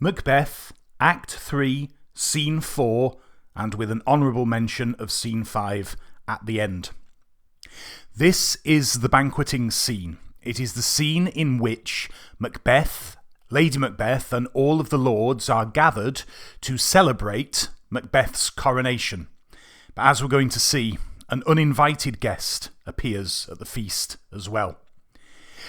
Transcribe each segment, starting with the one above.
Macbeth, Act 3, Scene 4, and with an honourable mention of Scene 5 at the end. This is the banqueting scene. It is the scene in which Macbeth, Lady Macbeth, and all of the lords are gathered to celebrate Macbeth's coronation. But as we're going to see, an uninvited guest appears at the feast as well.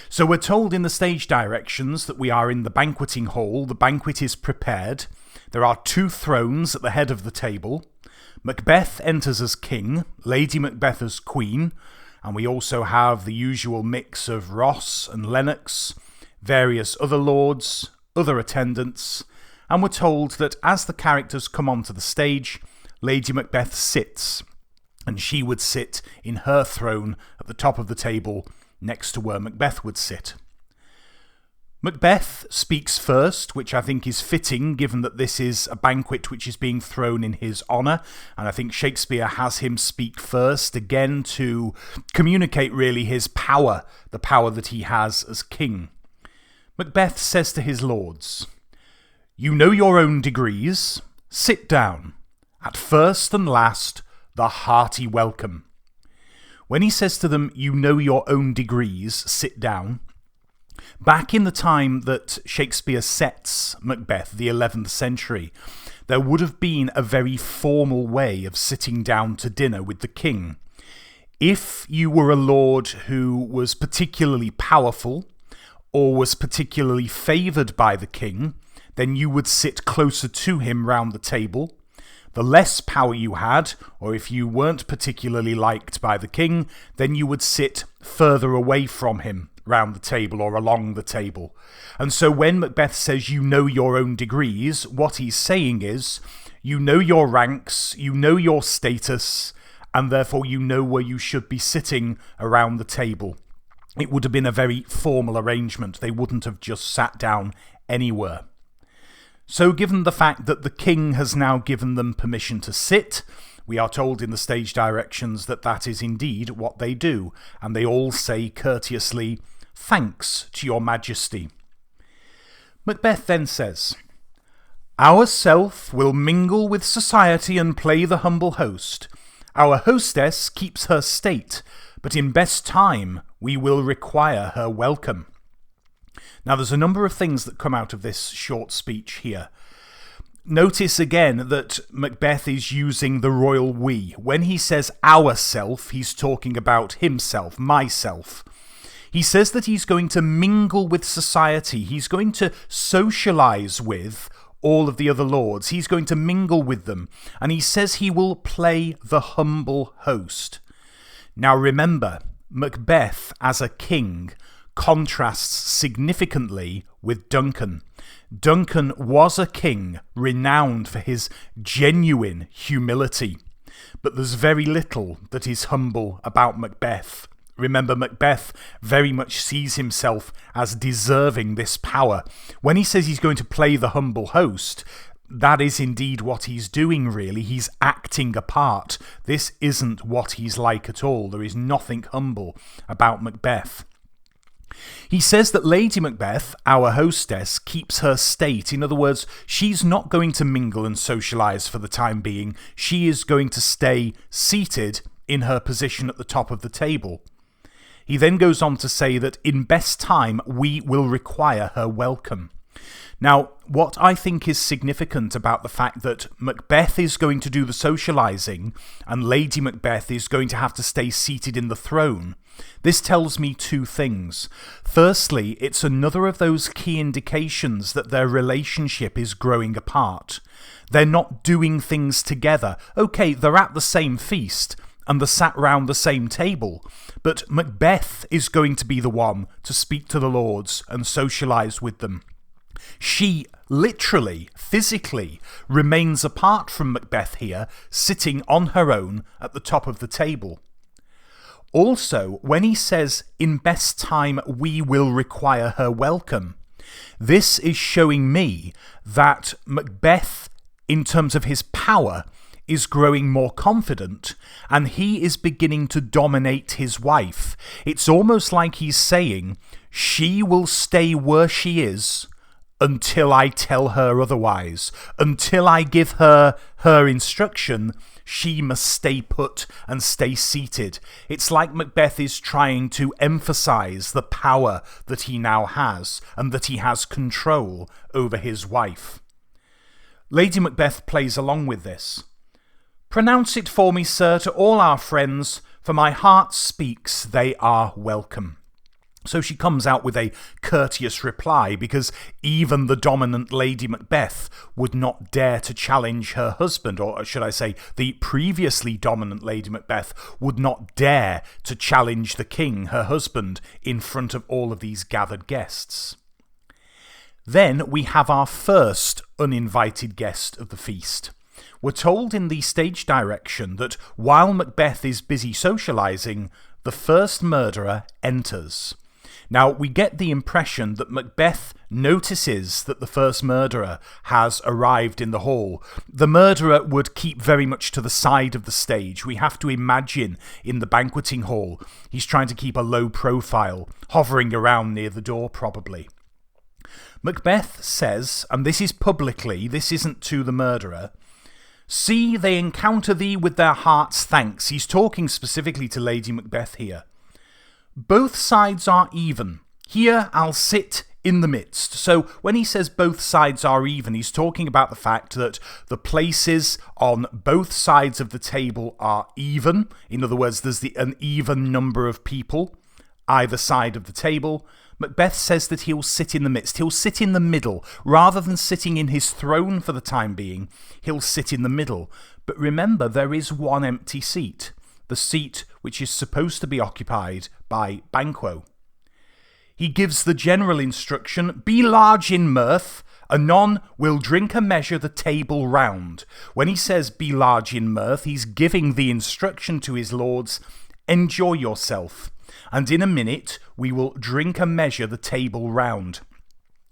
So we're told in the stage directions that we are in the banqueting hall. The banquet is prepared. There are 2 thrones at the head of the table. Macbeth enters as king, Lady Macbeth as queen, and we also have the usual mix of Ross and Lenox, various other lords, other attendants, and we're told that as the characters come onto the stage, Lady Macbeth sits, and she would sit in her throne at the top of the table next to where Macbeth would sit. Macbeth speaks first, which I think is fitting given that this is a banquet which is being thrown in his honour, and I think Shakespeare has him speak first, again to communicate really his power, the power that he has as king. Macbeth says to his lords, "You know your own degrees, sit down. At first and last, the hearty welcome." When he says to them, "You know your own degrees, sit down," back in the time that Shakespeare sets Macbeth, the 11th century, there would have been a very formal way of sitting down to dinner with the king. If you were a lord who was particularly powerful or was particularly favoured by the king, then you would sit closer to him round the table. The less power you had, or if you weren't particularly liked by the king, then you would sit further away from him round the table or along the table. And so when Macbeth says you know your own degrees, what he's saying is you know your ranks, you know your status, and therefore you know where you should be sitting around the table. It would have been a very formal arrangement. They wouldn't have just sat down anywhere. So given the fact that the king has now given them permission to sit, we are told in the stage directions that that is indeed what they do, and they all say courteously, "Thanks to your majesty." Macbeth then says, "Our self will mingle with society and play the humble host. Our hostess keeps her state, but in best time we will require her welcome." Now there's a number of things that come out of this short speech here. Notice again that Macbeth is using the royal we. When he says our self, he's talking about himself, myself. He says that he's going to mingle with society. He's going to socialise with all of the other lords. He's going to mingle with them. And he says he will play the humble host. Now remember, Macbeth as a king contrasts significantly with Duncan. Duncan was a king renowned for his genuine humility, but there's very little that is humble about Macbeth. Remember, Macbeth very much sees himself as deserving this power. When he says he's going to play the humble host, that is indeed what he's doing, really. He's acting a part. This isn't what he's like at all. There is nothing humble about Macbeth. He says that Lady Macbeth, our hostess, keeps her state. In other words, she's not going to mingle and socialise for the time being. She is going to stay seated in her position at the top of the table. He then goes on to say that in best time we will require her welcome. Now, what I think is significant about the fact that Macbeth is going to do the socialising and Lady Macbeth is going to have to stay seated in the throne, this tells me 2 things. Firstly, it's another of those key indications that their relationship is growing apart. They're not doing things together. Okay, they're at the same feast and they're sat round the same table, but Macbeth is going to be the one to speak to the lords and socialise with them. She literally, physically, remains apart from Macbeth here, sitting on her own at the top of the table. Also, when he says, "In best time we will require her welcome," this is showing me that Macbeth, in terms of his power, is growing more confident, and he is beginning to dominate his wife. It's almost like he's saying, she will stay where she is until I tell her otherwise. Until I give her her instruction, she must stay put and stay seated. It's like Macbeth is trying to emphasize the power that he now has and that he has control over his wife. Lady Macbeth plays along with this. "Pronounce it for me, sir, to all our friends, for my heart speaks they are welcome." So she comes out with a courteous reply, because even the dominant Lady Macbeth would not dare to challenge her husband, or should I say the previously dominant Lady Macbeth would not dare to challenge the king, her husband, in front of all of these gathered guests. Then we have our first uninvited guest of the feast. We're told in the stage direction that while Macbeth is busy socialising, the first murderer enters. Now, we get the impression that Macbeth notices that the first murderer has arrived in the hall. The murderer would keep very much to the side of the stage. We have to imagine in the banqueting hall, he's trying to keep a low profile, hovering around near the door probably. Macbeth says, and this is publicly, this isn't to the murderer, "See, they encounter thee with their heart's thanks." He's talking specifically to Lady Macbeth here. "Both sides are even. Here I'll sit in the midst." So when he says both sides are even, he's talking about the fact that the places on both sides of the table are even. In other words, there's an even number of people either side of the table. Macbeth says that he'll sit in the midst. He'll sit in the middle. Rather than sitting in his throne for the time being, he'll sit in the middle. But remember, there is one empty seat. The seat which is supposed to be occupied by Banquo. He gives the general instruction, "Be large in mirth, anon we'll drink a measure the table round." When he says be large in mirth, he's giving the instruction to his lords, enjoy yourself, and in a minute we will drink a measure the table round.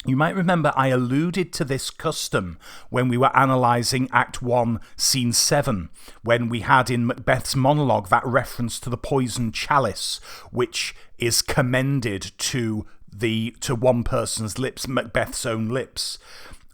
You might remember I alluded to this custom when we were analysing Act 1, Scene 7, when we had in Macbeth's monologue that reference to the Poison Chalice, which is commended to one person's lips, Macbeth's own lips.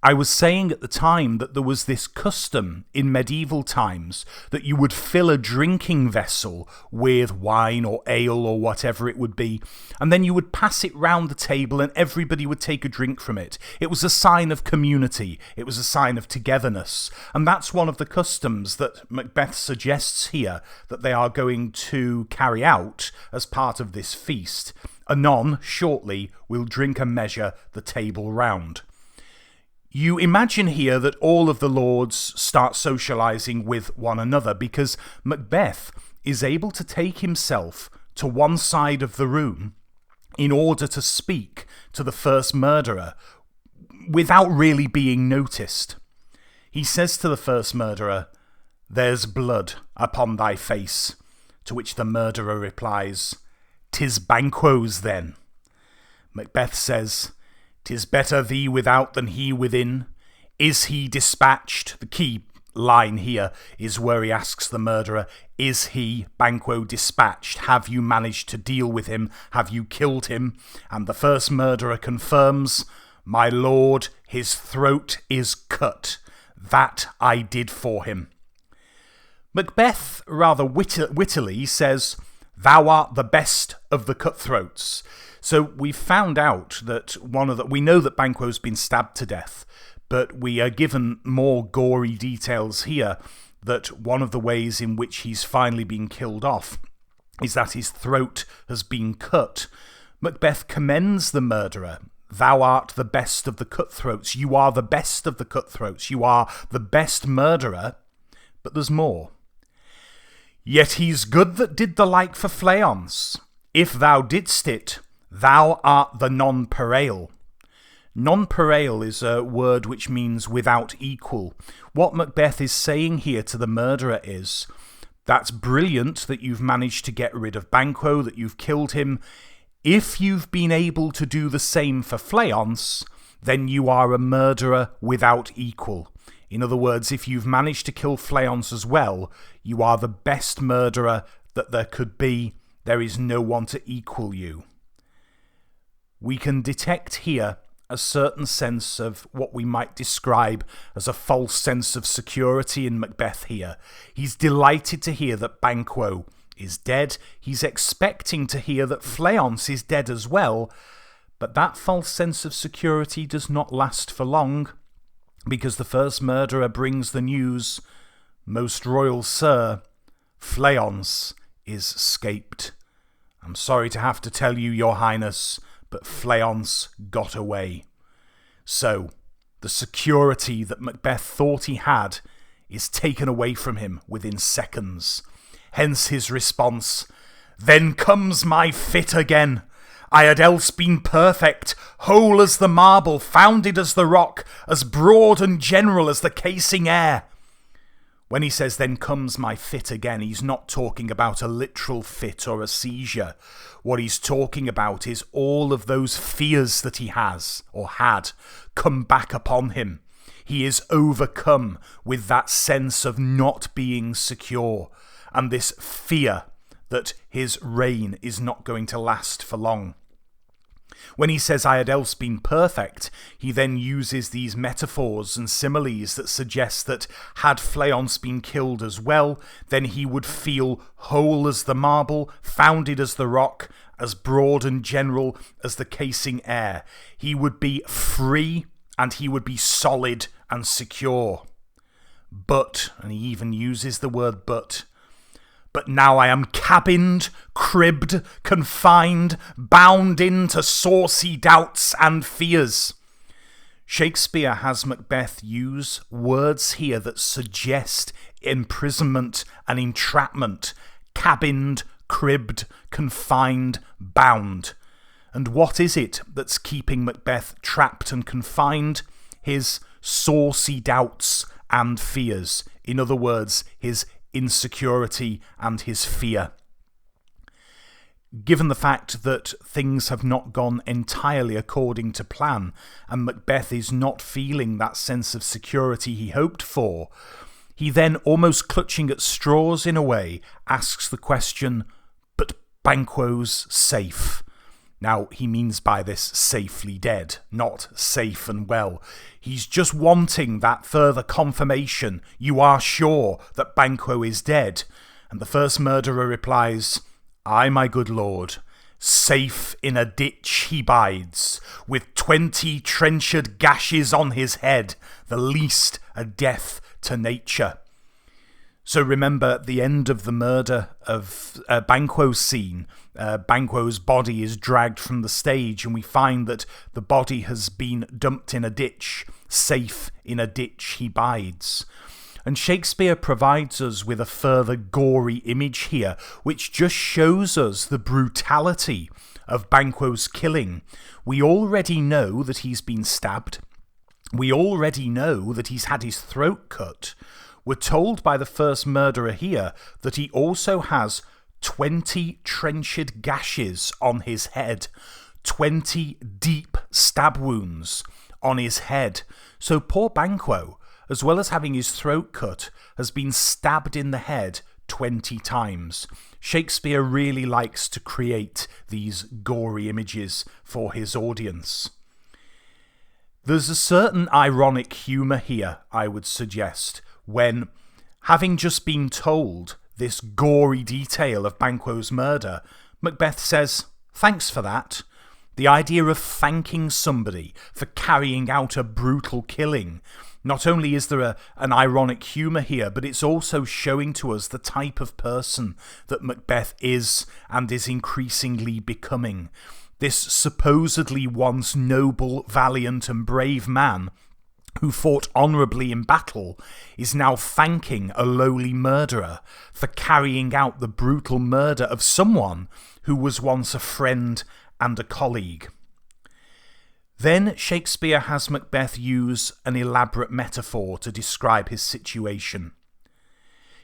I was saying at the time that there was this custom in medieval times that you would fill a drinking vessel with wine or ale or whatever it would be, and then you would pass it round the table and everybody would take a drink from it. It was a sign of community. It was a sign of togetherness. And that's one of the customs that Macbeth suggests here that they are going to carry out as part of this feast. Anon, shortly, we'll drink a measure the table round. You imagine here that all of the lords start socialising with one another because Macbeth is able to take himself to one side of the room in order to speak to the first murderer without really being noticed. He says to the first murderer, "There's blood upon thy face," to which the murderer replies, "'Tis Banquo's then." Macbeth says, "'Tis better thee without than he within. Is he dispatched?" The key line here is where he asks the murderer, "Is he, Banquo, dispatched? Have you managed to deal with him? Have you killed him?" And the first murderer confirms, "My lord, his throat is cut. That I did for him." Macbeth, rather wittily, says, "Thou art the best of the cutthroats." So we found out that we know that Banquo's been stabbed to death, but we are given more gory details here that one of the ways in which he's finally been killed off is that his throat has been cut. Macbeth commends the murderer. "Thou art the best of the cutthroats. You are the best of the cutthroats. You are the best murderer." But there's more. "Yet he's good that did the like for Fleance. If thou didst it, thou art the nonpareil." Nonpareil is a word which means without equal. What Macbeth is saying here to the murderer is, that's brilliant that you've managed to get rid of Banquo, that you've killed him. If you've been able to do the same for Fleance, then you are a murderer without equal. In other words, if you've managed to kill Fleance as well, you are the best murderer that there could be. There is no one to equal you. We can detect here a certain sense of what we might describe as a false sense of security in Macbeth here. He's delighted to hear that Banquo is dead. He's expecting to hear that Fleance is dead as well. But that false sense of security does not last for long, because the first murderer brings the news, "Most royal sir, Fleance is 'scaped. I'm sorry to have to tell you, your highness, but Fleance got away." So, the security that Macbeth thought he had is taken away from him within seconds. Hence his response, "Then comes my fit again. I had else been perfect, whole as the marble, founded as the rock, as broad and general as the casing air." When he says, "then comes my fit again," he's not talking about a literal fit or a seizure. What he's talking about is all of those fears that he has, or had, come back upon him. He is overcome with that sense of not being secure, and this fear that his reign is not going to last for long. When he says, "I had else been perfect," he then uses these metaphors and similes that suggest that had Fleance been killed as well, then he would feel whole as the marble, founded as the rock, as broad and general as the casing air. He would be free and he would be solid and secure. But, and he even uses the word but now I am cabined, cribbed, confined, bound into saucy doubts and fears. Shakespeare has Macbeth use words here that suggest imprisonment and entrapment. Cabined, cribbed, confined, bound. And what is it that's keeping Macbeth trapped and confined? His saucy doubts and fears. In other words, his insecurity and his fear. Given the fact that things have not gone entirely according to plan, and Macbeth is not feeling that sense of security he hoped for, he then, almost clutching at straws in a way, asks the question, "But Banquo's safe." Now, he means by this safely dead, not safe and well. He's just wanting that further confirmation. "You are sure that Banquo is dead?" And the first murderer replies, "Aye, my good lord, safe in a ditch he bides, with 20 trenched gashes on his head, the least a death to nature." So remember, at the end of the murder of Banquo's scene, Banquo's body is dragged from the stage, and we find that the body has been dumped in a ditch. Safe in a ditch he bides. And Shakespeare provides us with a further gory image here, which just shows us the brutality of Banquo's killing. We already know that he's been stabbed. We already know that he's had his throat cut. We're told by the first murderer here that he also has 20 trenched gashes on his head, 20 deep stab wounds on his head. So poor Banquo, as well as having his throat cut, has been stabbed in the head 20 times. Shakespeare really likes to create these gory images for his audience. There's a certain ironic humour here, I would suggest, when, having just been told this gory detail of Banquo's murder, Macbeth says, "Thanks for that." The idea of thanking somebody for carrying out a brutal killing. Not only is there an ironic humour here, but it's also showing to us the type of person that Macbeth is and is increasingly becoming. This supposedly once noble, valiant and brave man who fought honourably in battle is now thanking a lowly murderer for carrying out the brutal murder of someone who was once a friend and a colleague. Then Shakespeare has Macbeth use an elaborate metaphor to describe his situation.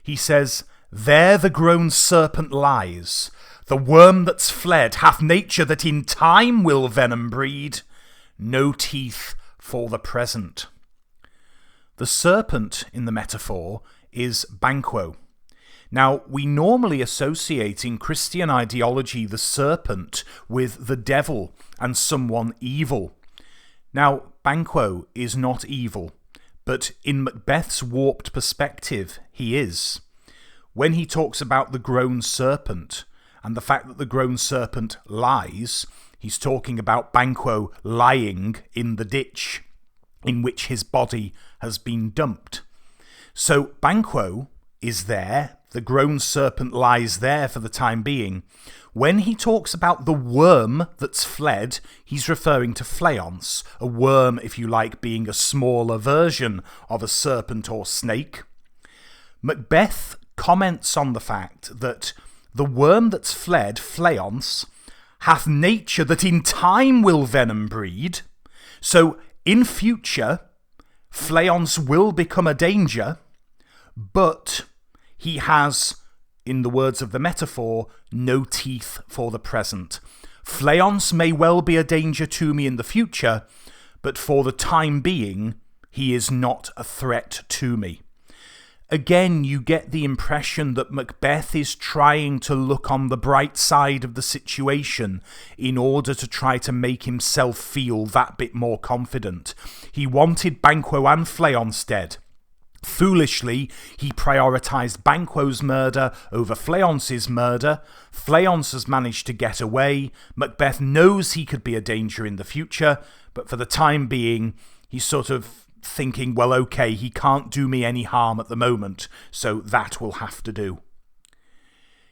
He says, "There the grown serpent lies, the worm that's fled hath nature that in time will venom breed, no teeth for the present." The serpent in the metaphor is Banquo. Now, we normally associate in Christian ideology the serpent with the devil and someone evil. Now, Banquo is not evil, but in Macbeth's warped perspective, he is. When he talks about the grown serpent and the fact that the grown serpent lies, he's talking about Banquo lying in the ditch in which his body has been dumped. So Banquo is there, the grown serpent lies there for the time being. When he talks about the worm that's fled, he's referring to Fleance, a worm, if you like, being a smaller version of a serpent or snake. Macbeth comments on the fact that the worm that's fled, Fleance, hath nature that in time will venom breed. So in future, Fleance will become a danger, but he has, in the words of the metaphor, no teeth for the present. Fleance may well be a danger to me in the future, but for the time being, he is not a threat to me. Again, you get the impression that Macbeth is trying to look on the bright side of the situation in order to try to make himself feel that bit more confident. He wanted Banquo and Fleance dead. Foolishly, he prioritised Banquo's murder over Fleance's murder. Fleance has managed to get away. Macbeth knows he could be a danger in the future, but for the time being, he's sort of thinking, well, okay, he can't do me any harm at the moment, so that will have to do.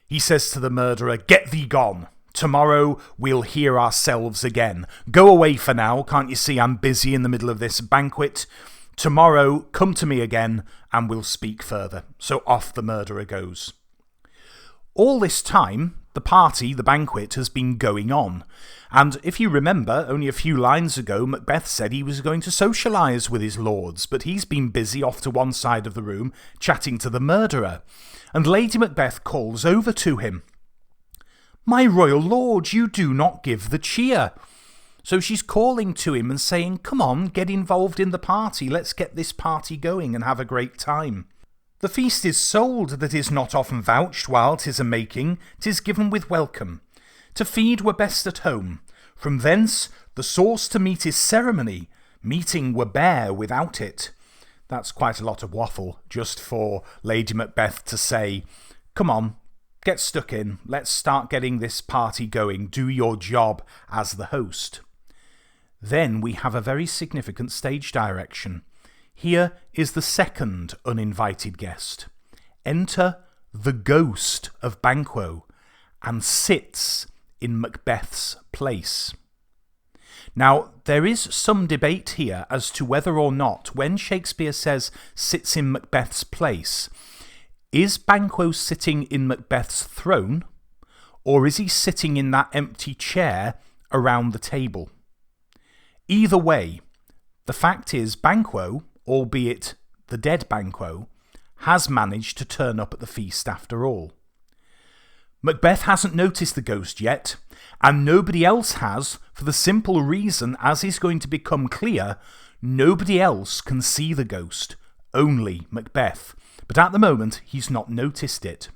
He says to the murderer, "Get thee gone. Tomorrow we'll hear ourselves again. Go away for now, can't you see I'm busy in the middle of this banquet? Tomorrow, come to me again, and we'll speak further." So off the murderer goes. All this time, the party, the banquet, has been going on. And if you remember, only a few lines ago, Macbeth said he was going to socialise with his lords, but he's been busy off to one side of the room, chatting to the murderer. And Lady Macbeth calls over to him. "My royal lord, you do not give the cheer." So she's calling to him and saying, "Come on, get involved in the party. Let's get this party going and have a great time. The feast is sold that is not often vouched while 'tis a making, 'tis given with welcome. To feed were best at home. From thence the sauce to meat is ceremony. Meeting were bare without it." That's quite a lot of waffle just for Lady Macbeth to say, "Come on, get stuck in. Let's start getting this party going. Do your job as the host." Then we have a very significant stage direction. Here is the second uninvited guest. Enter the ghost of Banquo and sits in Macbeth's place. Now, there is some debate here as to whether or not, when Shakespeare says sits in Macbeth's place, is Banquo sitting in Macbeth's throne, or is he sitting in that empty chair around the table? Either way, the fact is Banquo, albeit the dead Banquo, has managed to turn up at the feast after all. Macbeth hasn't noticed the ghost yet, and nobody else has, for the simple reason, as is going to become clear, nobody else can see the ghost, only Macbeth. But at the moment, he's not noticed it.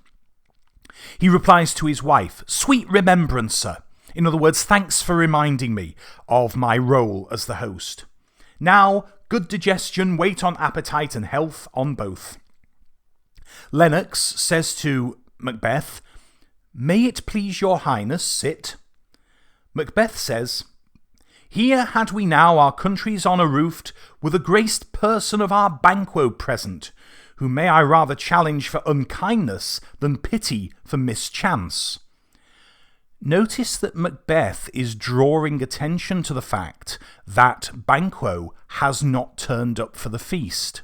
He replies to his wife, "Sweet remembrancer." In other words, thanks for reminding me of my role as the host. Now, good digestion, wait on appetite and health on both. Lenox says to Macbeth, "May it please your highness, sit." Macbeth says, "Here had we now our country's honour roofed, with a graced person of our Banquo present, who may I rather challenge for unkindness than pity for mischance." Notice that Macbeth is drawing attention to the fact that Banquo has not turned up for the feast.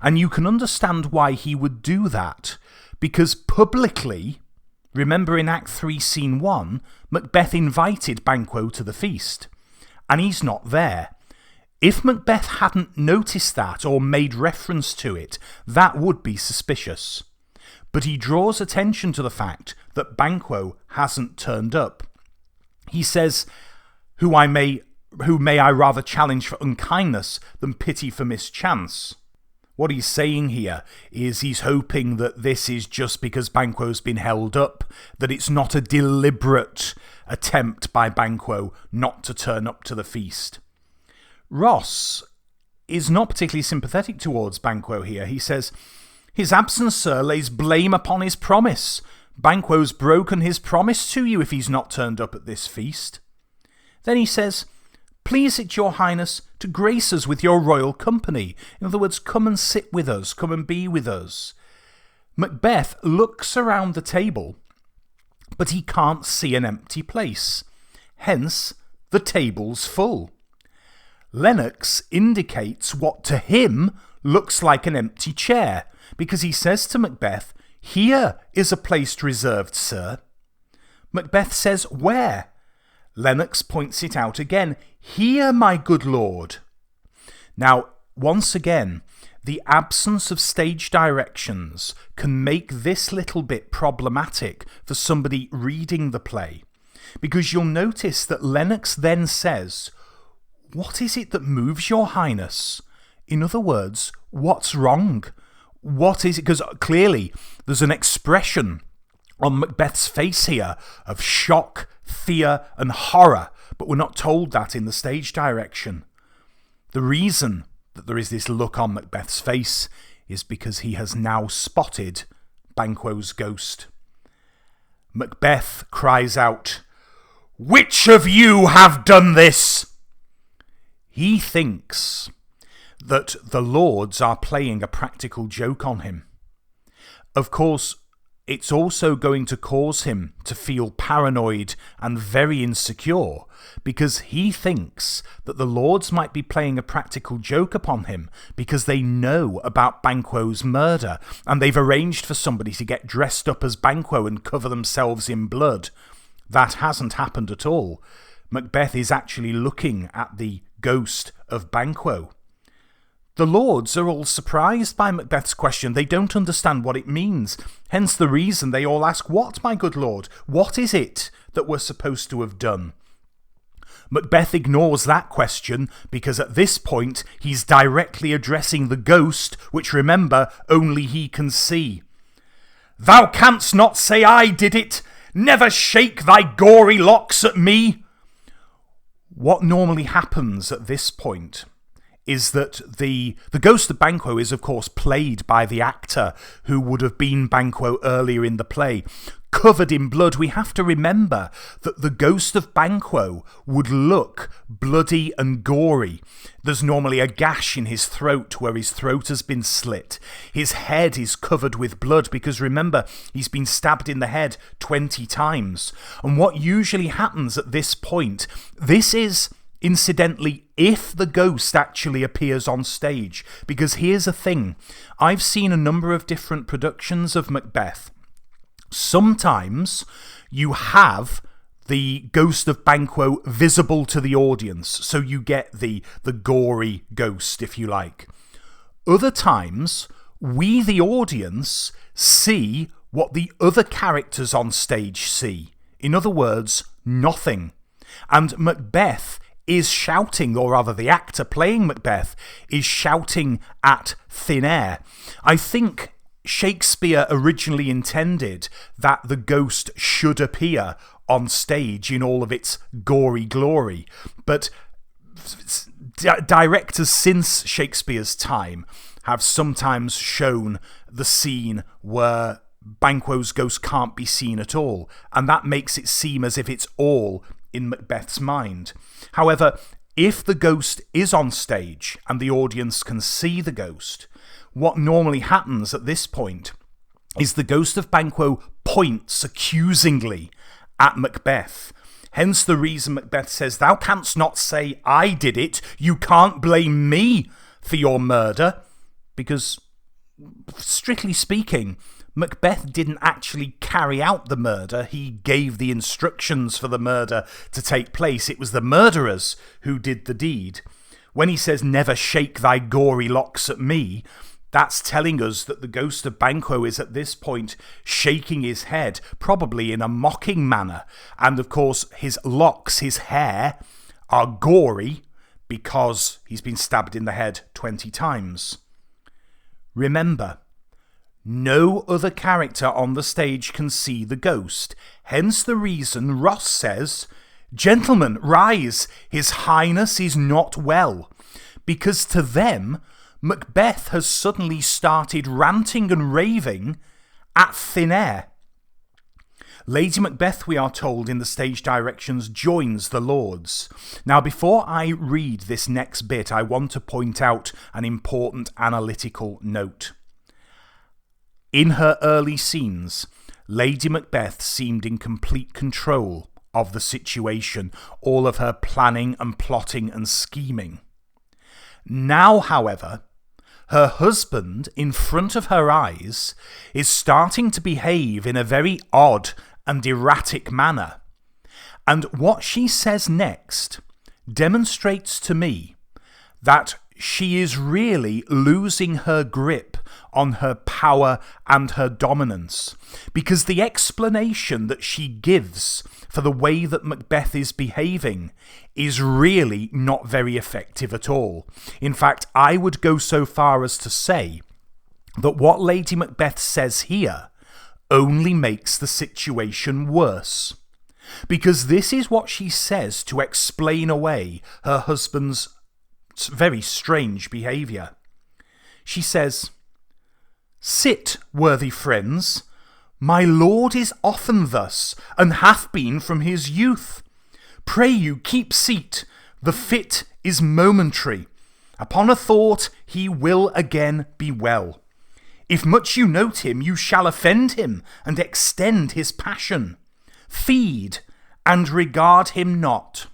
And you can understand why he would do that, because publicly, remember in Act 3, Scene 1, Macbeth invited Banquo to the feast, and he's not there. If Macbeth hadn't noticed that or made reference to it, that would be suspicious. But he draws attention to the fact that Banquo hasn't turned up. He says, who may I rather challenge for unkindness than pity for mischance. What he's saying here is he's hoping that this is just because Banquo's been held up, that it's not a deliberate attempt by Banquo not to turn up to the feast. Ross is not particularly sympathetic towards Banquo here. He says, "His absence, sir, lays blame upon his promise. Banquo's broken his promise to you if he's not turned up at this feast." Then he says, "Please it your highness to grace us with your royal company." In other words, come and sit with us, come and be with us. Macbeth looks around the table, but he can't see an empty place. Hence, the table's full. Lenox indicates what to him looks like an empty chair, because he says to Macbeth, "Here is a place reserved, sir." Macbeth says, "Where?" Lenox points it out again. "Here, my good lord." Now, once again, the absence of stage directions can make this little bit problematic for somebody reading the play, because you'll notice that Lenox then says, "What is it that moves your highness?" In other words, what's wrong? What is it? Because clearly there's an expression on Macbeth's face here of shock, fear and horror, but we're not told that in the stage direction. The reason that there is this look on Macbeth's face is because he has now spotted Banquo's ghost. Macbeth cries out, "Which of you have done this?" He thinks that the lords are playing a practical joke on him. Of course, it's also going to cause him to feel paranoid and very insecure, because he thinks that the lords might be playing a practical joke upon him because they know about Banquo's murder and they've arranged for somebody to get dressed up as Banquo and cover themselves in blood. That hasn't happened at all. Macbeth is actually looking at the ghost of Banquo. The lords are all surprised by Macbeth's question. They don't understand what it means. Hence the reason they all ask, "What, my good lord? What is it that we're supposed to have done?" Macbeth ignores that question because at this point he's directly addressing the ghost, which, remember, only he can see. "Thou canst not say I did it. Never shake thy gory locks at me." What normally happens at this point is that the ghost of Banquo is, of course, played by the actor who would have been Banquo earlier in the play. Covered in blood, we have to remember that the ghost of Banquo would look bloody and gory. There's normally a gash in his throat where his throat has been slit. His head is covered with blood because, remember, he's been stabbed in the head 20 times. And what usually happens at this point, this is, incidentally, if the ghost actually appears on stage. Because here's the thing, I've seen a number of different productions of Macbeth. Sometimes you have the ghost of Banquo visible to the audience, so you get the gory ghost, if you like. Other times, we, the audience, see what the other characters on stage see. In other words, nothing. And Macbeth is shouting, or rather the actor playing Macbeth is shouting at thin air. I think Shakespeare originally intended that the ghost should appear on stage in all of its gory glory, but directors since Shakespeare's time have sometimes shown the scene where Banquo's ghost can't be seen at all, and that makes it seem as if it's all in Macbeth's mind. However, if the ghost is on stage and the audience can see the ghost, what normally happens at this point is the ghost of Banquo points accusingly at Macbeth. Hence the reason Macbeth says, "Thou canst not say I did it. You can't blame me for your murder." Because, strictly speaking, Macbeth didn't actually carry out the murder. He gave the instructions for the murder to take place. It was the murderers who did the deed. When he says, "Never shake thy gory locks at me," that's telling us that the ghost of Banquo is at this point shaking his head, probably in a mocking manner. And of course, his locks, his hair, are gory because he's been stabbed in the head 20 times. Remember, no other character on the stage can see the ghost. Hence the reason Ross says, "Gentlemen, rise, his highness is not well." because to them, Macbeth has suddenly started ranting and raving at thin air. Lady Macbeth, we are told in the stage directions, joins the lords. Now, before I read this next bit, I want to point out an important analytical note. In her early scenes, Lady Macbeth seemed in complete control of the situation, all of her planning and plotting and scheming. Now, however, her husband, in front of her eyes, is starting to behave in a very odd and erratic manner. And what she says next demonstrates to me that she is really losing her grip on her power and her dominance, because the explanation that she gives for the way that Macbeth is behaving is really not very effective at all. In fact, I would go so far as to say that what Lady Macbeth says here only makes the situation worse. Because this is what she says to explain away her husband's very strange behaviour. She says, "Sit, worthy friends. My lord is often thus, and hath been from his youth. Pray you keep seat. The fit is momentary. Upon a thought he will again be well. If much you note him, you shall offend him, and extend his passion. Feed, and regard him not."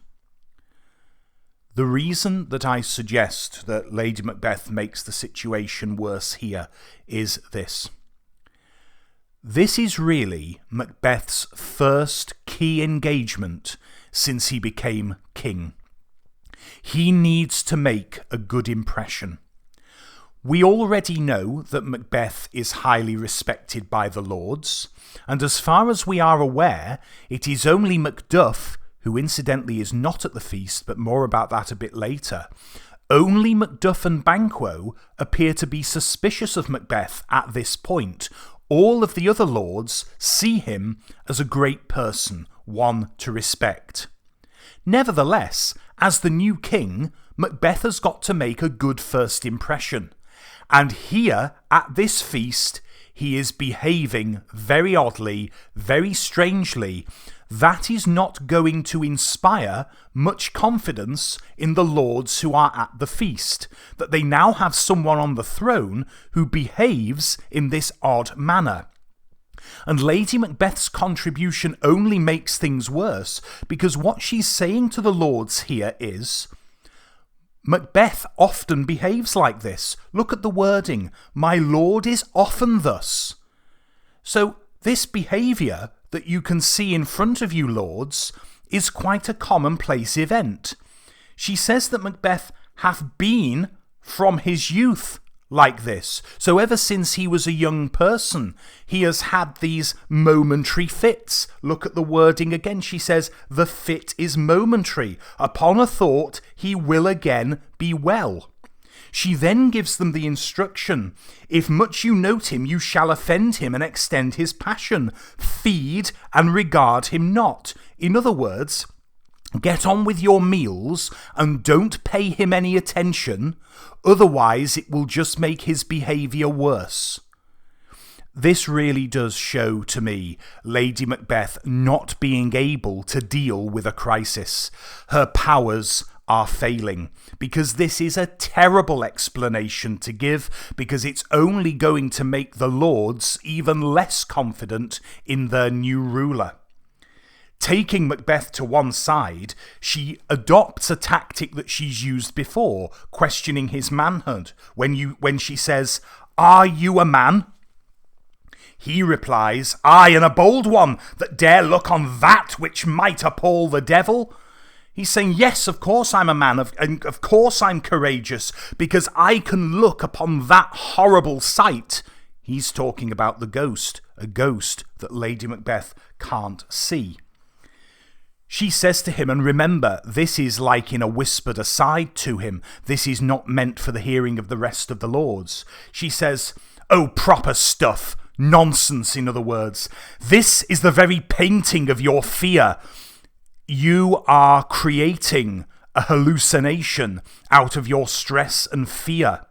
The reason that I suggest that Lady Macbeth makes the situation worse here is this. This is really Macbeth's first key engagement since he became king. He needs to make a good impression. We already know that Macbeth is highly respected by the lords, and as far as we are aware, it is only Macduff, who incidentally is not at the feast, but more about that a bit later. Only Macduff and Banquo appear to be suspicious of Macbeth at this point. All of the other lords see him as a great person, one to respect. Nevertheless, as the new king, Macbeth has got to make a good first impression. And here, at this feast, he is behaving very oddly, very strangely. That is not going to inspire much confidence in the lords who are at the feast, that they now have someone on the throne who behaves in this odd manner. And Lady Macbeth's contribution only makes things worse, because what she's saying to the lords here is, Macbeth often behaves like this. Look at the wording. My lord is often thus. So this behaviour that you can see in front of you, lords, is quite a commonplace event. She says that Macbeth hath been from his youth like this. So ever since he was a young person, he has had these momentary fits. Look at the wording again. She says, the fit is momentary. Upon a thought, he will again be well. She then gives them the instruction, if much you note him, you shall offend him and extend his passion. Feed and regard him not. In other words, get on with your meals and don't pay him any attention, otherwise it will just make his behaviour worse. This really does show to me Lady Macbeth not being able to deal with a crisis. Her powers are failing, because this is a terrible explanation to give, because it's only going to make the lords even less confident in their new ruler. Taking Macbeth to one side, she adopts a tactic that she's used before, questioning his manhood. When she says, "Are you a man?" He replies, "Aye, and a bold one, that dare look on that which might appall the devil." He's saying, yes, of course I'm a man, and of course I'm courageous, because I can look upon that horrible sight. He's talking about the ghost, a ghost that Lady Macbeth can't see. She says to him, and remember, this is like in a whispered aside to him. This is not meant for the hearing of the rest of the lords. She says, "Oh, proper stuff. Nonsense, in other words. This is the very painting of your fear. You are creating a hallucination out of your stress and fear.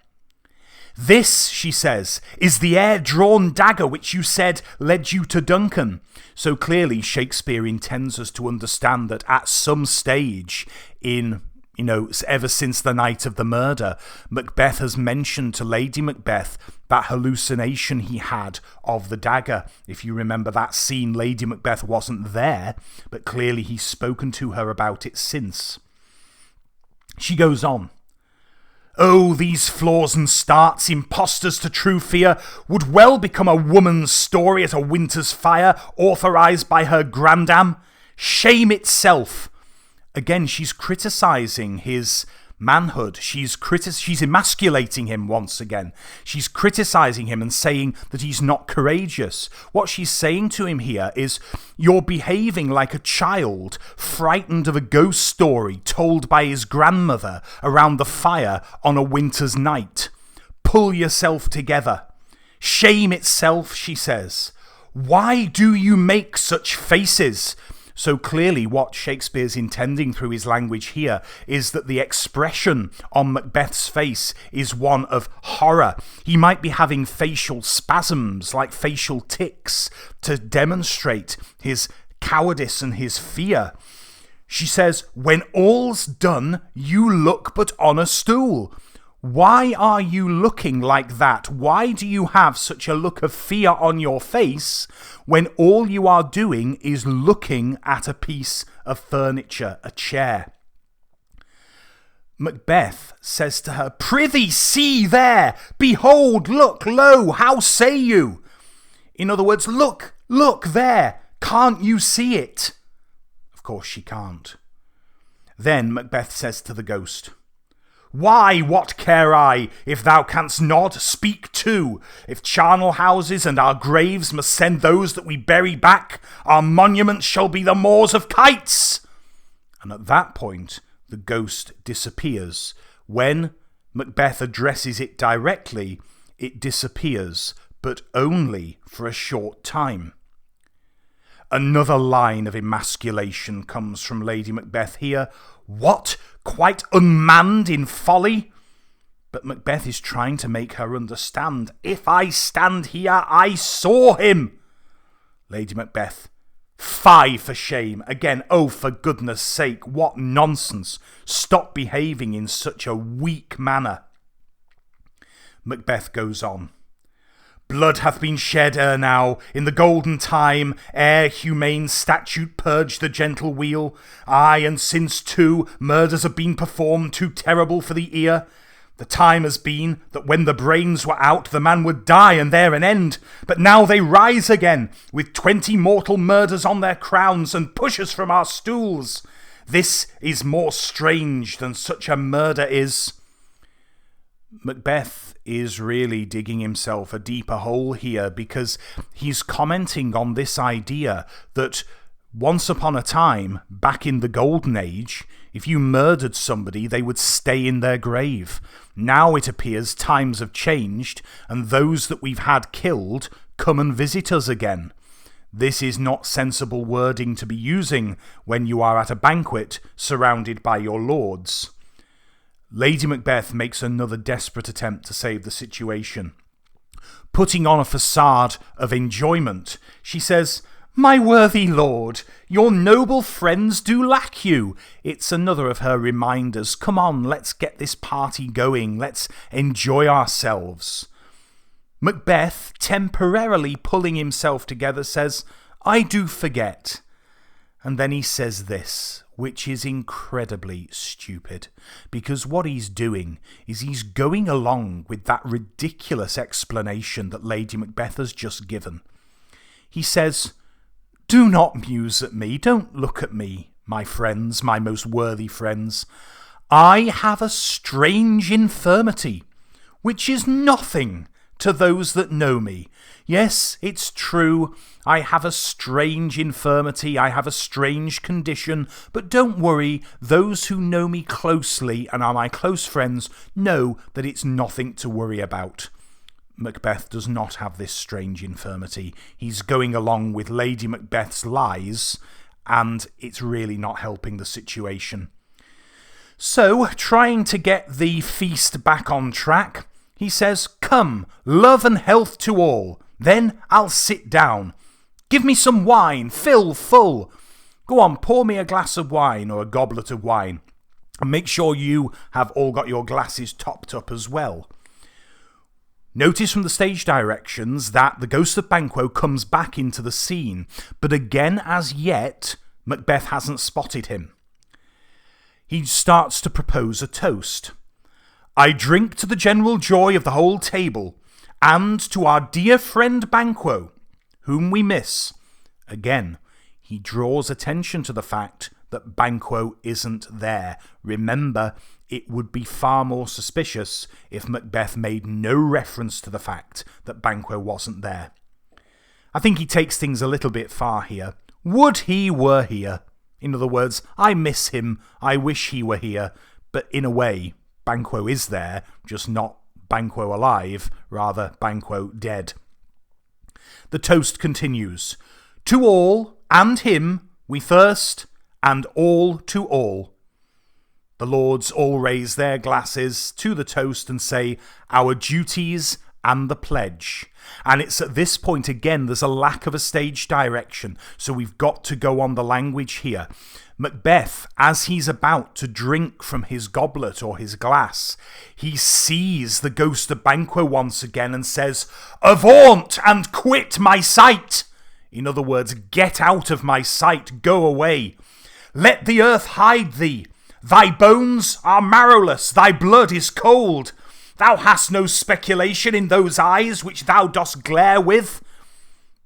This, she says, is the air-drawn dagger which you said led you to Duncan. So clearly Shakespeare intends us to understand that at some stage in, ever since the night of the murder, Macbeth has mentioned to Lady Macbeth that hallucination he had of the dagger. If you remember that scene, Lady Macbeth wasn't there, but clearly he's spoken to her about it since. She goes on. Oh, these flaws and starts, impostors to true fear, would well become a woman's story at a winter's fire, authorised by her grandam. Shame itself. Again, she's criticising his manhood. She's emasculating him once again. She's criticising him and saying that he's not courageous. What she's saying to him here is, you're behaving like a child frightened of a ghost story told by his grandmother around the fire on a winter's night. Pull yourself together. Shame itself, she says. Why do you make such faces? So clearly what Shakespeare's intending through his language here is that the expression on Macbeth's face is one of horror. He might be having facial spasms, like facial tics, to demonstrate his cowardice and his fear. She says, when all's done, you look but on a stool. Why are you looking like that? Why do you have such a look of fear on your face when all you are doing is looking at a piece of furniture, a chair? Macbeth says to her, Prithee, see there! Behold, look, lo, how say you? In other words, look there! Can't you see it? Of course she can't. Then Macbeth says to the ghost, Why, what care I? If thou canst nod, speak too. If charnel houses and our graves must send those that we bury back, our monuments shall be the moors of kites. And at that point, the ghost disappears. When Macbeth addresses it directly, it disappears, but only for a short time. Another line of emasculation comes from Lady Macbeth here. What? Quite unmanned in folly? But Macbeth is trying to make her understand. If I stand here, I saw him. Lady Macbeth, fie for shame. Again, oh, for goodness sake, what nonsense. Stop behaving in such a weak manner. Macbeth goes on. Blood hath been shed ere now, in the golden time, ere humane statute purged the gentle wheel. Aye, and since too, murders have been performed too terrible for the ear. The time has been that when the brains were out, the man would die and there an end. But now they rise again, with 20 mortal murders on their crowns, and push us from our stools. This is more strange than such a murder is. Macbeth is really digging himself a deeper hole here, because he's commenting on this idea that once upon a time, back in the Golden Age, if you murdered somebody, they would stay in their grave. Now it appears times have changed, and those that we've had killed come and visit us again. This is not sensible wording to be using when you are at a banquet surrounded by your lords. Lady Macbeth makes another desperate attempt to save the situation. Putting on a facade of enjoyment, she says, My worthy lord, your noble friends do lack you. It's another of her reminders. Come on, let's get this party going. Let's enjoy ourselves. Macbeth, temporarily pulling himself together, says, I do forget. And then he says this, which is incredibly stupid, because what he's doing is he's going along with that ridiculous explanation that Lady Macbeth has just given. He says, Do not muse at me, don't look at me, my friends, my most worthy friends. I have a strange infirmity, which is nothing to those that know me. Yes, it's true, I have a strange infirmity, I have a strange condition, but don't worry, those who know me closely and are my close friends know that it's nothing to worry about. Macbeth does not have this strange infirmity. He's going along with Lady Macbeth's lies, and it's really not helping the situation. So, trying to get the feast back on track, he says, "Come, love and health to all. Then I'll sit down. Give me some wine, fill full. Go on, pour me a glass of wine or a goblet of wine. And make sure you have all got your glasses topped up as well." Notice from the stage directions that the ghost of Banquo comes back into the scene, but again, as yet, Macbeth hasn't spotted him. He starts to propose a toast. "I drink to the general joy of the whole table, and to our dear friend Banquo, whom we miss." Again, he draws attention to the fact that Banquo isn't there. Remember, it would be far more suspicious if Macbeth made no reference to the fact that Banquo wasn't there. I think he takes things a little bit far here. Would he were here. In other words, I miss him, I wish he were here, but in a way, Banquo is there, just not Banquo alive, rather Banquo dead. The toast continues. "To all, and him, we thirst, and all to all." The lords all raise their glasses to the toast and say, "Our duties and the pledge." And it's at this point, again, there's a lack of a stage direction, so we've got to go on the language here. Macbeth, as he's about to drink from his goblet or his glass, he sees the ghost of Banquo once again and says, "Avaunt and quit my sight!" In other words, get out of my sight, go away. "Let the earth hide thee. Thy bones are marrowless, thy blood is cold. Thou hast no speculation in those eyes which thou dost glare with."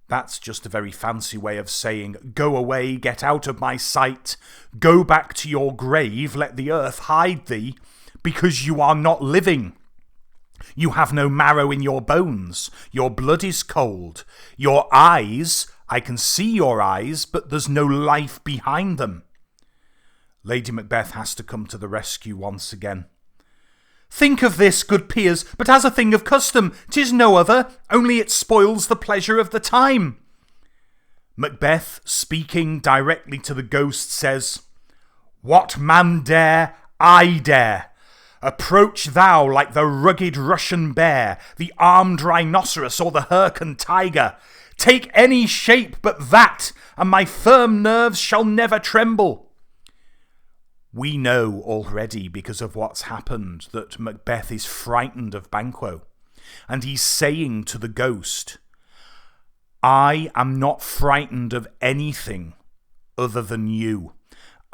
That's just a very fancy way of saying, go away, get out of my sight, go back to your grave, let the earth hide thee, because you are not living. You have no marrow in your bones, your blood is cold. Your eyes, I can see your eyes, but there's no life behind them. Lady Macbeth has to come to the rescue once again. "Think of this, good peers, but as a thing of custom, 'tis no other, only it spoils the pleasure of the time." Macbeth, speaking directly to the ghost, says, "What man dare, I dare. Approach thou like the rugged Russian bear, the armed rhinoceros, or the Hyrcan tiger. Take any shape but that, and my firm nerves shall never tremble." We know already, because of what's happened, that Macbeth is frightened of Banquo. And he's saying to the ghost, "I am not frightened of anything other than you.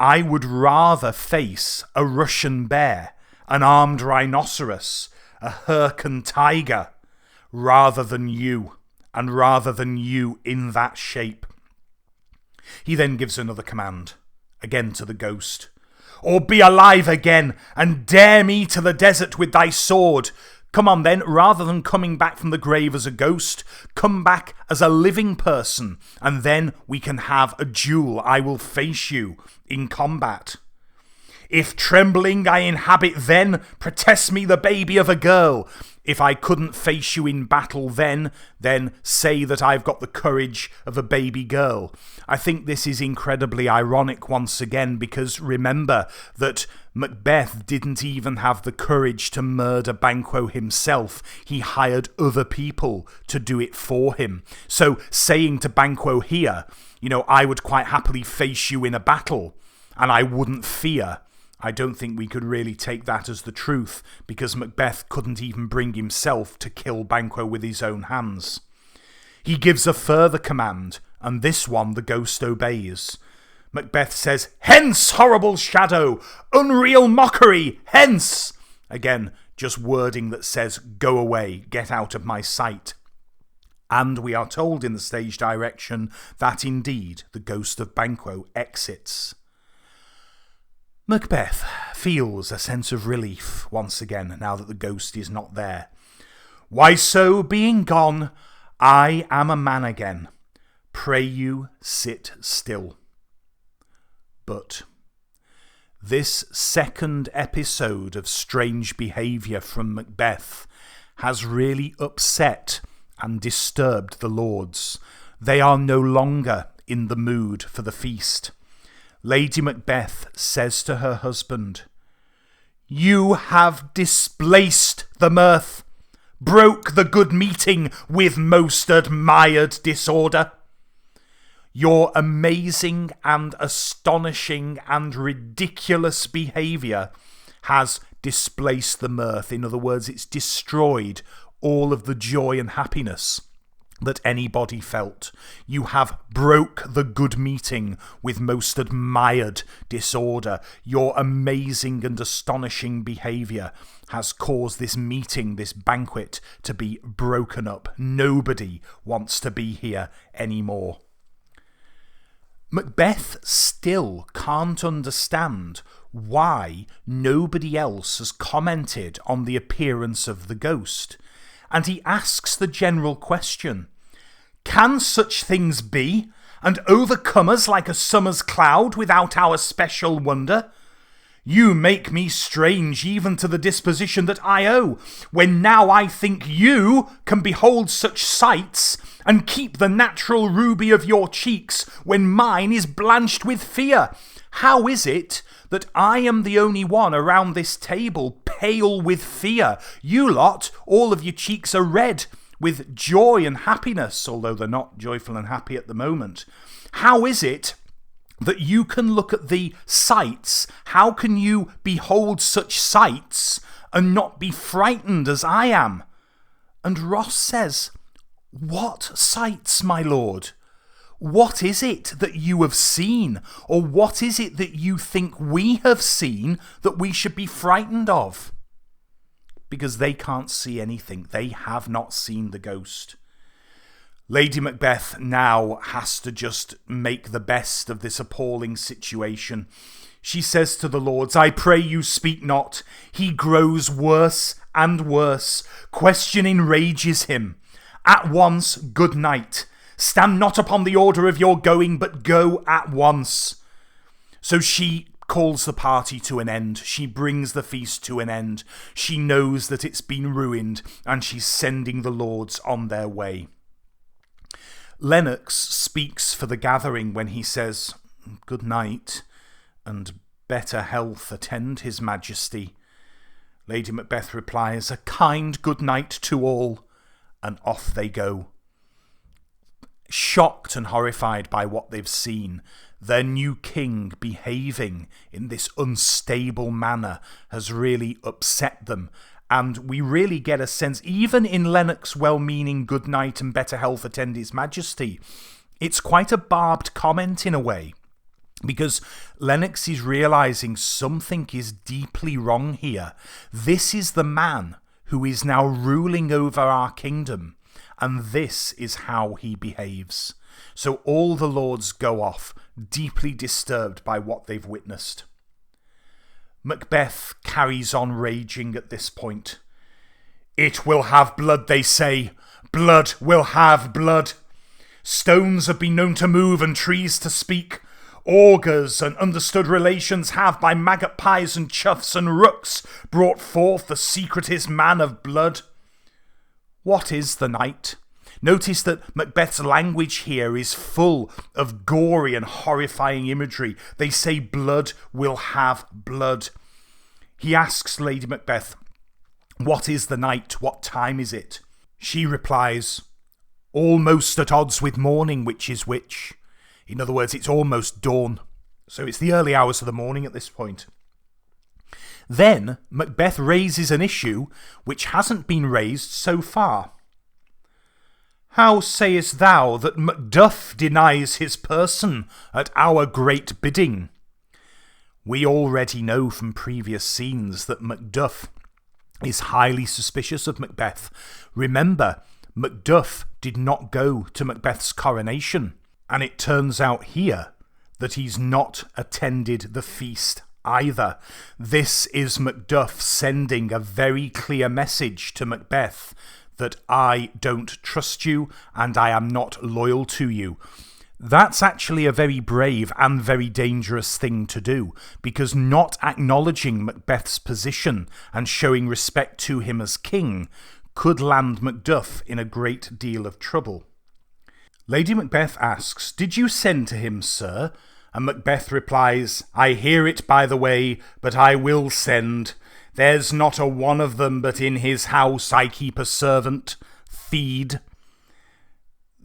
I would rather face a Russian bear, an armed rhinoceros, a Hyrcan tiger, rather than you, and rather than you in that shape." He then gives another command, again to the ghost. "Or be alive again, and dare me to the desert with thy sword. Come on then, rather than coming back from the grave as a ghost, come back as a living person, and then we can have a duel. I will face you in combat. If trembling I inhabit then, protest me the baby of a girl. If I couldn't face you in battle then say that I've got the courage of a baby girl." I think this is incredibly ironic once again, because remember that Macbeth didn't even have the courage to murder Banquo himself. He hired other people to do it for him. So saying to Banquo here, I would quite happily face you in a battle, and I wouldn't fear. I don't think we could really take that as the truth, because Macbeth couldn't even bring himself to kill Banquo with his own hands. He gives a further command, and this one the ghost obeys. Macbeth says, "Hence, horrible shadow! Unreal mockery! Hence!" Again, just wording that says, go away, get out of my sight. And we are told in the stage direction that indeed the ghost of Banquo exits. Macbeth feels a sense of relief once again now that the ghost is not there. "Why so, being gone, I am a man again. Pray you sit still." But this second episode of strange behaviour from Macbeth has really upset and disturbed the lords. They are no longer in the mood for the feast. Lady Macbeth says to her husband, You have displaced the mirth, broke the good meeting with most admired disorder. Your amazing and astonishing and ridiculous behaviour has displaced the mirth. In other words, it's destroyed all of the joy and happiness that anybody felt. You have broke the good meeting with most admired disorder. Your amazing and astonishing behaviour has caused this meeting, this banquet, to be broken up. Nobody wants to be here anymore. Macbeth still can't understand why nobody else has commented on the appearance of the ghost, and he asks the general question, can such things be, and overcome us like a summer's cloud without our special wonder? You make me strange even to the disposition that I owe, when now I think you can behold such sights, and keep the natural ruby of your cheeks, when mine is blanched with fear. How is it that I am the only one around this table pale with fear? You lot, all of your cheeks are red with joy and happiness, although they're not joyful and happy at the moment. How is it that you can look at the sights? How can you behold such sights and not be frightened as I am? And Ross says, what sights, my lord? What is it that you have seen? Or what is it that you think we have seen that we should be frightened of? Because they can't see anything. They have not seen the ghost. Lady Macbeth now has to just make the best of this appalling situation. She says to the lords, I pray you speak not. He grows worse and worse. Question enrages him. At once, good night. Stand not upon the order of your going, but go at once. So she calls the party to an end. She brings the feast to an end. She knows that it's been ruined, and she's sending the lords on their way. Lenox speaks for the gathering when he says, good night, and better health attend his majesty. Lady Macbeth replies, a kind good night to all, and off they go. Shocked and horrified by what they've seen, their new king behaving in this unstable manner has really upset them. And we really get a sense, even in Lennox well-meaning good night and better health attend his majesty, it's quite a barbed comment in a way. Because Lennox is realising something is deeply wrong here. This is the man who is now ruling over our kingdom, and this is how he behaves. So all the lords go off, deeply disturbed by what they've witnessed. Macbeth carries on raging at this point. It will have blood, they say. Blood will have blood. Stones have been known to move and trees to speak. Augurs and understood relations have by magpies and choughs and rooks brought forth the secretest man of blood. What is the night? Notice that Macbeth's language here is full of gory and horrifying imagery. They say blood will have blood. He asks Lady Macbeth, what is the night? What time is it? She replies, almost at odds with morning, which is which. In other words, it's almost dawn. So it's the early hours of the morning at this point. Then Macbeth raises an issue which hasn't been raised so far. How sayest thou that Macduff denies his person at our great bidding? We already know from previous scenes that Macduff is highly suspicious of Macbeth. Remember, Macduff did not go to Macbeth's coronation, and it turns out here that he's not attended the feast either. This is Macduff sending a very clear message to Macbeth that I don't trust you and I am not loyal to you. That's actually a very brave and very dangerous thing to do, because not acknowledging Macbeth's position and showing respect to him as king could land Macduff in a great deal of trouble. Lady Macbeth asks, did you send to him, sir? And Macbeth replies, I hear it by the way, but I will send. There's not a one of them, but in his house I keep a servant, feed.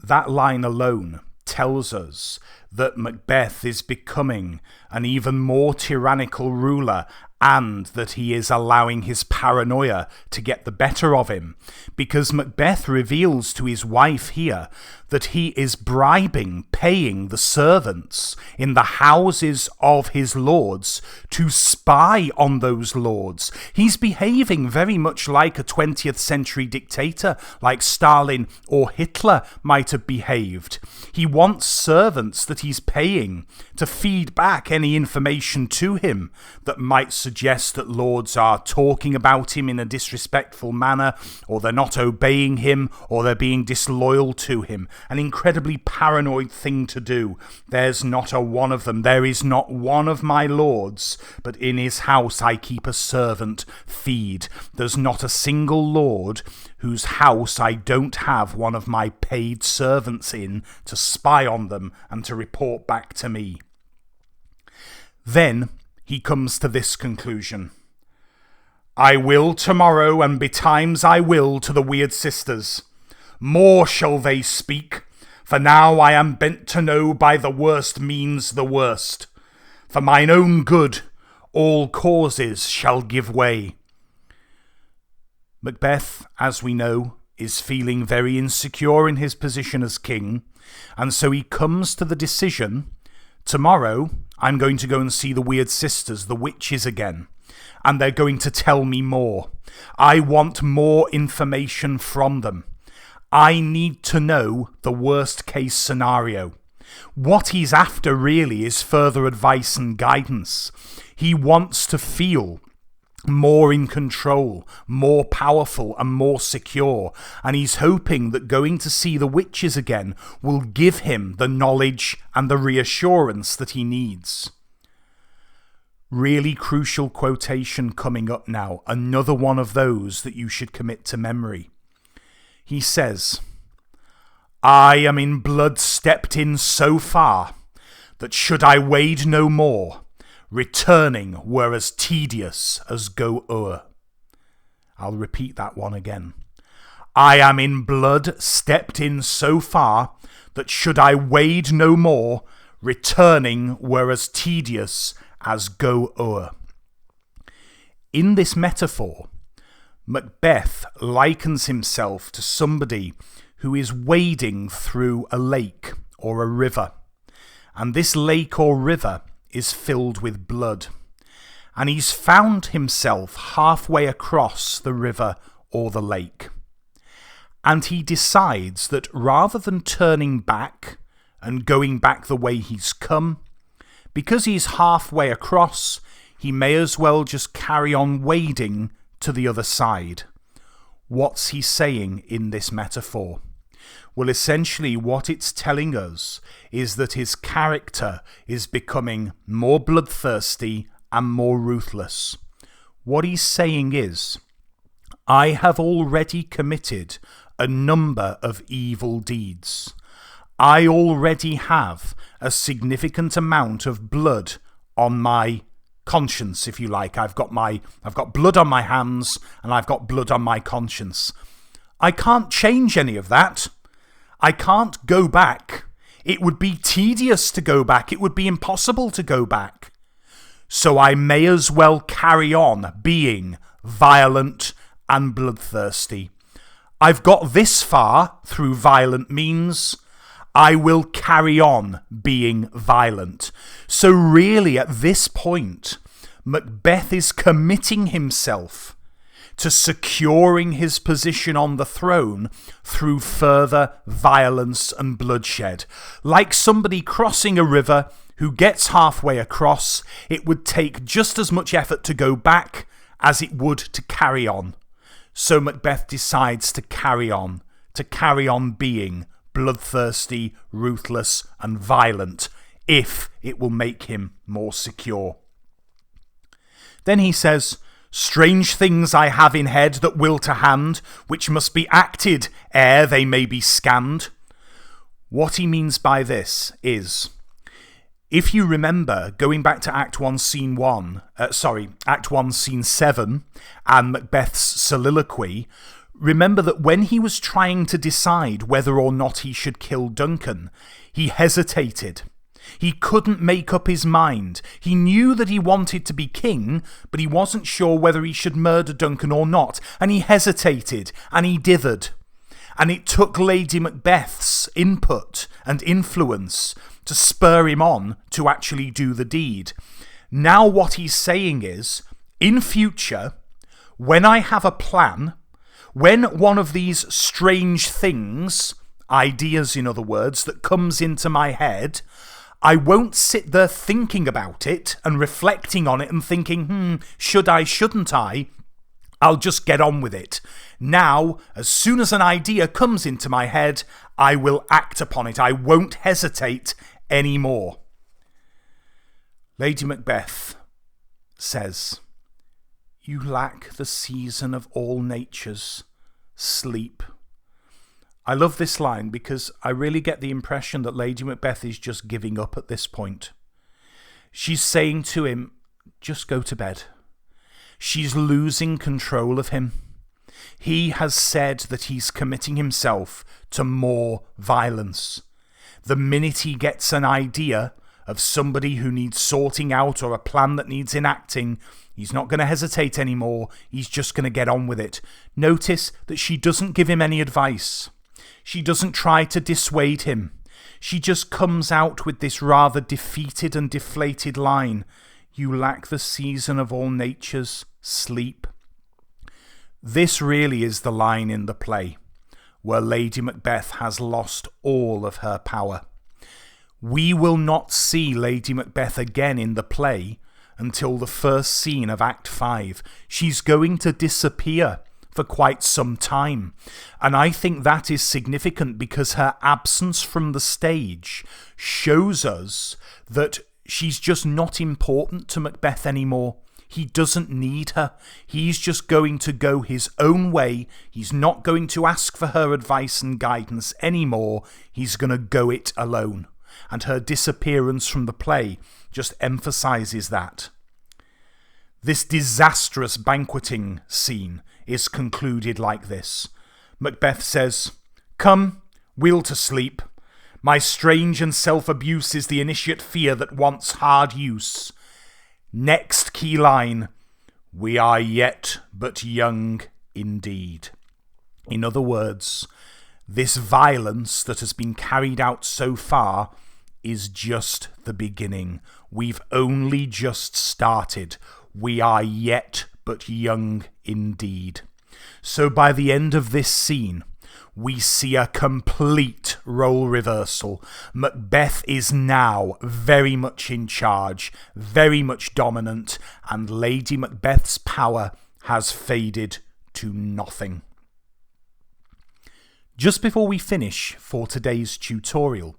That line alone tells us that Macbeth is becoming an even more tyrannical ruler, and that he is allowing his paranoia to get the better of him, because Macbeth reveals to his wife here that he is paying the servants in the houses of his lords to spy on those lords. He's behaving very much like a 20th century dictator, like Stalin or Hitler might have behaved. He wants servants that he's paying to feed back any information to him that might suggest that lords are talking about him in a disrespectful manner, or they're not obeying him, or they're being disloyal to him. An incredibly paranoid thing to do. There's not a one of them. There is not one of my lords, but in his house I keep a servant, feed. There's not a single lord whose house I don't have one of my paid servants in to spy on them and to report back to me. Then he comes to this conclusion. I will tomorrow, and betimes I will to the weird sisters. More shall they speak, for now I am bent to know by the worst means the worst. For mine own good, all causes shall give way. Macbeth, as we know, is feeling very insecure in his position as king, and so he comes to the decision, tomorrow I'm going to go and see the weird sisters, the witches again, and they're going to tell me more. I want more information from them. I need to know the worst case scenario. What he's after really is further advice and guidance. He wants to feel more in control, more powerful and more secure, and he's hoping that going to see the witches again will give him the knowledge and the reassurance that he needs. Really crucial quotation coming up now, another one of those that you should commit to memory. He says, I am in blood stepped in so far, that should I wade no more, returning were as tedious as go o'er. I'll repeat that one again. I am in blood stepped in so far, that should I wade no more, returning were as tedious as go o'er. In this metaphor, Macbeth likens himself to somebody who is wading through a lake or a river, and this lake or river is filled with blood, and he's found himself halfway across the river or the lake, and he decides that rather than turning back and going back the way he's come, because he's halfway across, he may as well just carry on wading to the other side. What's he saying in this metaphor? Well, essentially what it's telling us is that his character is becoming more bloodthirsty and more ruthless. What he's saying is, I have already committed a number of evil deeds. I already have a significant amount of blood on my conscience, if you like. I've got blood on my hands and I've got blood on my conscience. I can't change any of that. I can't go back. It would be tedious to go back. It would be impossible to go back. So I may as well carry on being violent and bloodthirsty. I've got this far through violent means. I will carry on being violent. So really, at this point, Macbeth is committing himself to securing his position on the throne through further violence and bloodshed. Like somebody crossing a river who gets halfway across, it would take just as much effort to go back as it would to carry on. So Macbeth decides to carry on being bloodthirsty, ruthless, and violent, if it will make him more secure. Then he says, strange things I have in head that will to hand, which must be acted ere they may be scanned. What he means by this is, If you remember, going back to Act 1, Scene 7, and Macbeth's soliloquy, remember that when he was trying to decide whether or not he should kill Duncan, he hesitated. He couldn't make up his mind. He knew that he wanted to be king, but he wasn't sure whether he should murder Duncan or not, and he hesitated, and he dithered. And it took Lady Macbeth's input and influence to spur him on to actually do the deed. Now what he's saying is, in future, when I have a plan, when one of these strange things, ideas in other words, that comes into my head, I won't sit there thinking about it and reflecting on it and thinking, should I, shouldn't I? I'll just get on with it. Now, as soon as an idea comes into my head, I will act upon it. I won't hesitate anymore. Lady Macbeth says, "You lack the season of all natures, sleep." I love this line because I really get the impression that Lady Macbeth is just giving up at this point. She's saying to him, just go to bed. She's losing control of him. He has said that he's committing himself to more violence. The minute he gets an idea of somebody who needs sorting out or a plan that needs enacting, he's not going to hesitate anymore. He's just going to get on with it. Notice that she doesn't give him any advice. She doesn't try to dissuade him. She just comes out with this rather defeated and deflated line. You lack the season of all natures, sleep. This really is the line in the play where Lady Macbeth has lost all of her power. We will not see Lady Macbeth again in the play until the first scene of Act 5. She's going to disappear for quite some time. And I think that is significant because her absence from the stage shows us that she's just not important to Macbeth anymore. He doesn't need her. He's just going to go his own way. He's not going to ask for her advice and guidance anymore. He's going to go it alone. And her disappearance from the play just emphasises that. This disastrous banqueting scene is concluded like this. Macbeth says, "Come, we'll to sleep. My strange and self-abuse is the initiate fear that wants hard use." Next key line, "We are yet but young indeed." In other words, this violence that has been carried out so far is just the beginning. We've only just started. We are yet but young indeed. So by the end of this scene, we see a complete role reversal. Macbeth is now very much in charge, very much dominant, and Lady Macbeth's power has faded to nothing. Just before we finish for today's tutorial,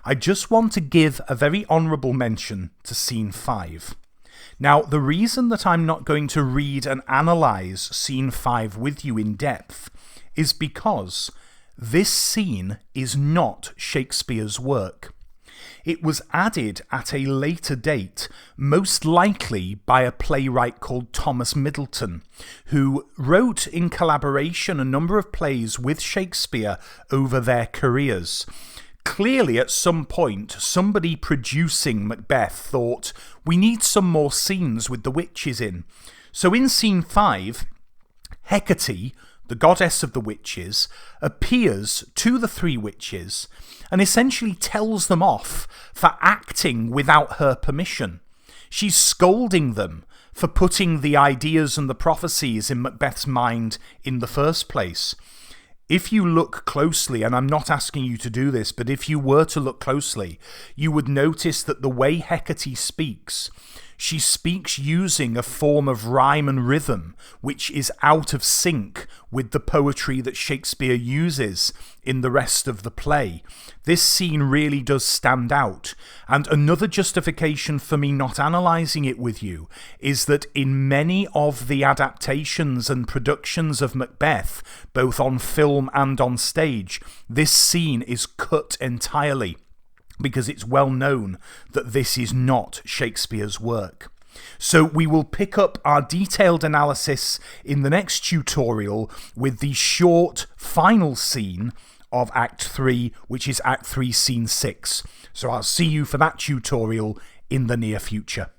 I just want to give a very honourable mention to Scene 5. Now, the reason that I'm not going to read and analyse Scene 5 with you in depth is because this scene is not Shakespeare's work. It was added at a later date, most likely by a playwright called Thomas Middleton, who wrote in collaboration a number of plays with Shakespeare over their careers. Clearly, at some point, somebody producing Macbeth thought, we need some more scenes with the witches in. So in Scene 5, Hecate, the goddess of the witches, appears to the three witches and essentially tells them off for acting without her permission. She's scolding them for putting the ideas and the prophecies in Macbeth's mind in the first place. If you look closely, and I'm not asking you to do this, but if you were to look closely, you would notice that the way Hecate speaks, she speaks using a form of rhyme and rhythm which is out of sync with the poetry that Shakespeare uses in the rest of the play. This scene really does stand out, and another justification for me not analysing it with you is that in many of the adaptations and productions of Macbeth, both on film and on stage, this scene is cut entirely. because it's well known that this is not Shakespeare's work. So we will pick up our detailed analysis in the next tutorial with the short final scene of Act 3, which is Act 3, Scene 6. So I'll see you for that tutorial in the near future.